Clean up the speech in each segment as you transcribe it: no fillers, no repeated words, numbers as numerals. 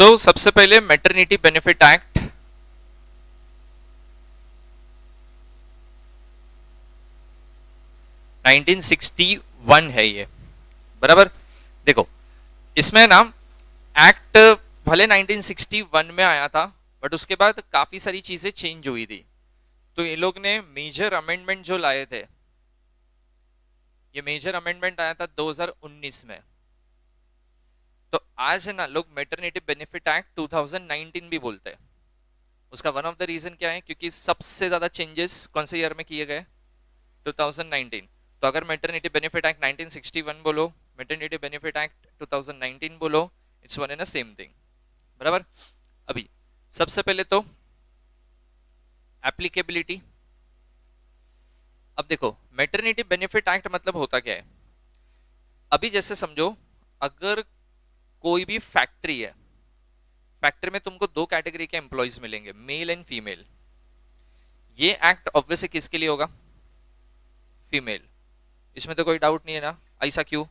सबसे पहले maternity benefit act 1961 है ये, बराबर। देखो इसमें ना एक्ट भले 1961 में आया था, बट उसके बाद काफी सारी चीजें चेंज हुई थी। तो ये लोग ने मेजर अमेंडमेंट जो लाए थे, ये मेजर अमेंडमेंट आया था 2019 में। तो आज है ना लोग मैटरनिटी बेनिफिट एक्ट 2019 भी बोलते हैं। उसका वन ऑफ द रीजन क्या है, क्योंकि सबसे ज्यादा चेंजेस कौन से ईयर में किए गए, 2019। तो अगर मैटरनिटी बेनिफिट एक्ट 1961 बोलो, मैटरनिटी बेनिफिट एक्ट 2019 बोलो, it's one and same thing, बराबर। अभी सबसे पहले तो एप्लीकेबिलिटी। अब देखो मैटरनिटी बेनिफिट एक्ट मतलब होता क्या है। अभी जैसे समझो, अगर कोई भी फैक्ट्री है, फैक्ट्री में तुमको दो कैटेगरी के एम्प्लॉयज मिलेंगे, मेल एंड फीमेल। ये एक्ट ऑब्वियसली किसके लिए होगा, फीमेल। इसमें तो कोई डाउट नहीं है ना, ऐसा क्यों,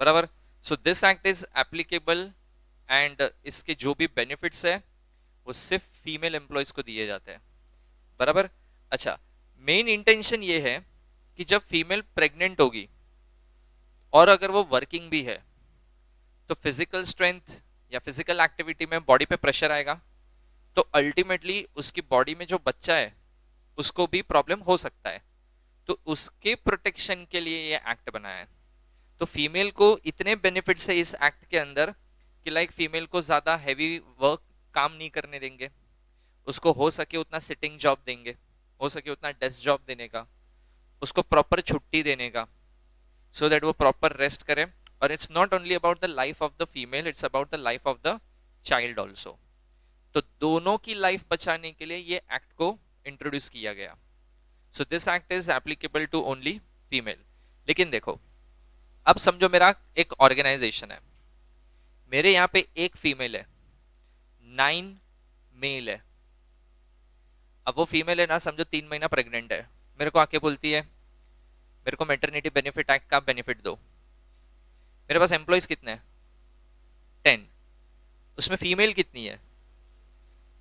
बराबर। सो this act is applicable and इसके जो भी बेनिफिट्स है वो सिर्फ फीमेल एम्प्लॉयज को दिए जाते हैं, बराबर। अच्छा, मेन इंटेंशन ये है कि जब फीमेल प्रेग्नेंट होगी और अगर वो वर्किंग भी है, तो फिजिकल स्ट्रेंथ या फिजिकल एक्टिविटी में बॉडी पे प्रेशर आएगा, तो अल्टीमेटली उसकी बॉडी में जो बच्चा है उसको भी प्रॉब्लम हो सकता है। तो उसके प्रोटेक्शन के लिए ये एक्ट बनाया है। तो फीमेल को इतने बेनिफिट्स है इस एक्ट के अंदर कि लाइक फीमेल को ज्यादा हैवी वर्क काम नहीं करने देंगे, उसको हो सके उतना सिटिंग जॉब देंगे, हो सके उतना डेस्क जॉब देने का, उसको प्रॉपर छुट्टी देने का, सो दैट वो प्रॉपर रेस्ट करे। और it's not only about the life of the female, it's about the life of the child also. तो दोनों की लाइफ बचाने के लिए ये एक्ट को इंट्रोड्यूस किया गया। So this act is applicable to only female. लेकिन देखो, अब समझो मेरा एक ऑर्गेनाइजेशन है, मेरे यहाँ पे एक फीमेल है, 9 मेल है। अब वो फीमेल है ना, समझो 3 महीना प्रेग्नेंट है, मेरे को आके बोलती है मेरे को मैटरनिटी बेनिफिट एक्ट का बेनिफिट दो। मेरे पास एम्प्लॉयज कितने हैं, 10। उसमें फीमेल कितनी है,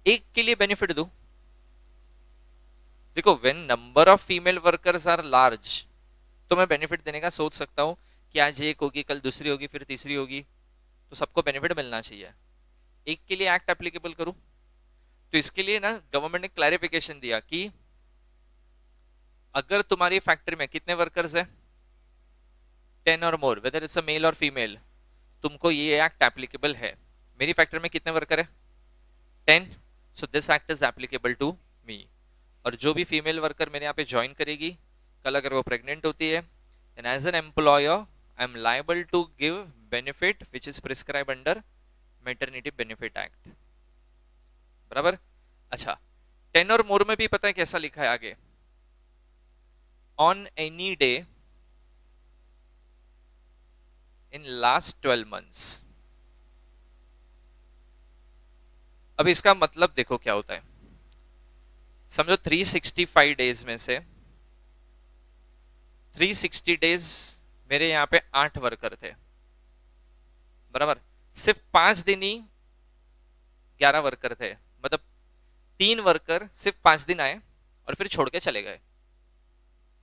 एक के लिए बेनिफिट दो। देखो when number of female workers are large, तो मैं बेनिफिट देने का सोच सकता हूँ कि आज एक होगी, कल दूसरी होगी, फिर तीसरी होगी, तो सबको बेनिफिट मिलना चाहिए। एक के लिए एक्ट एप्लीकेबल करूं, तो इसके लिए ना गवर्नमेंट ने क्लैरिफिकेशन दिया कि अगर तुम्हारी फैक्ट्री में कितने वर्कर्स है, 10 और मोर, वेदर इट्स अ मेल और फीमेल, तुमको ये एक्ट एप्लीकेबल है। मेरी फैक्ट्री में कितने वर्कर है, 10, so this act is applicable to me. और जो भी फीमेल वर्कर मेरे यहाँ पे ज्वाइन करेगी, कल अगर वो प्रेग्नेंट होती है, then as an employer I am liable to give benefit which is prescribed under maternity benefit act, बराबर। अच्छा, 10 और मोर में भी पता है कैसा लिखा है आगे, on any day in last 12 months। अब इसका मतलब देखो क्या होता है, समझो 365 डेज में से 360 डेज मेरे यहाँ पे 8 वर्कर थे, बराबर। सिर्फ 5 दिन ही 11 वर्कर थे, मतलब 3 वर्कर सिर्फ 5 दिन आए और फिर छोड़ के चले गए,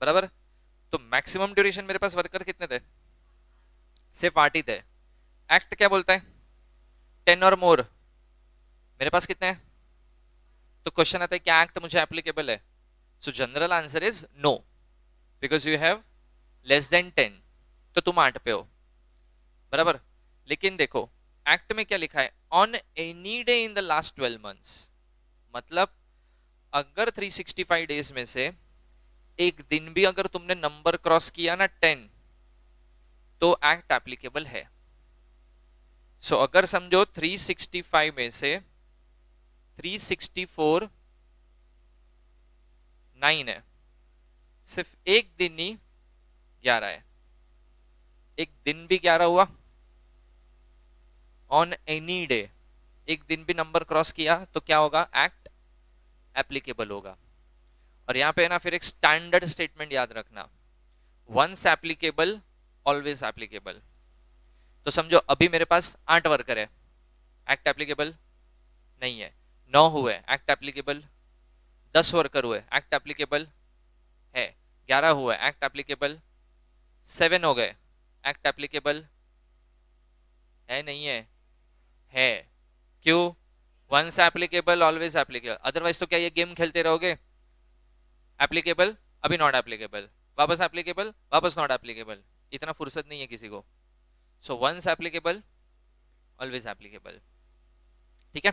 बराबर। तो मैक्सिमम ड्यूरेशन मेरे पास वर्कर कितने थे, सिर्फ 8 ही थे। एक्ट क्या बोलता है, 10 और मोर, मेरे पास कितने हैं। तो क्वेश्चन आता है क्या एक्ट मुझे एप्लीकेबल है। So general answer is no, because you have less than 10, तो तुम 8 पे हो, बराबर। लेकिन देखो एक्ट में क्या लिखा है, on any day in the last 12 months, मतलब अगर 365 डेज में से एक दिन भी अगर तुमने नंबर क्रॉस किया ना 10, तो एक्ट एप्लीकेबल है। सो अगर समझो 365 में से 364 9 है, सिर्फ एक दिन ही 11 है, एक दिन भी 11 हुआ, ऑन एनी डे एक दिन भी नंबर क्रॉस किया तो क्या होगा, एक्ट एप्लीकेबल होगा। और यहां पे ना फिर एक स्टैंडर्ड स्टेटमेंट याद रखना, वंस एप्लीकेबल ऑलवेज एप्लीकेबल। तो समझो अभी मेरे पास 8 वर्कर है, एक्ट एप्लीकेबल नहीं है। 9 हुए एक्ट एप्लीकेबल, 10 वर्कर हुए एक्ट एप्लीकेबल है, 11 हुए एक्ट एप्लीकेबल, 7 हो गए एक्ट एप्लीकेबल है नहीं है? है। क्यों? Once applicable always applicable, otherwise तो क्या ये गेम खेलते रहोगे? एप्लीकेबल अभी नॉट एप्लीकेबल, वापस एप्लीकेबल वापस नॉट एप्लीकेबल, इतना फुर्सत नहीं है किसी को। So once applicable always applicable, ठीक है।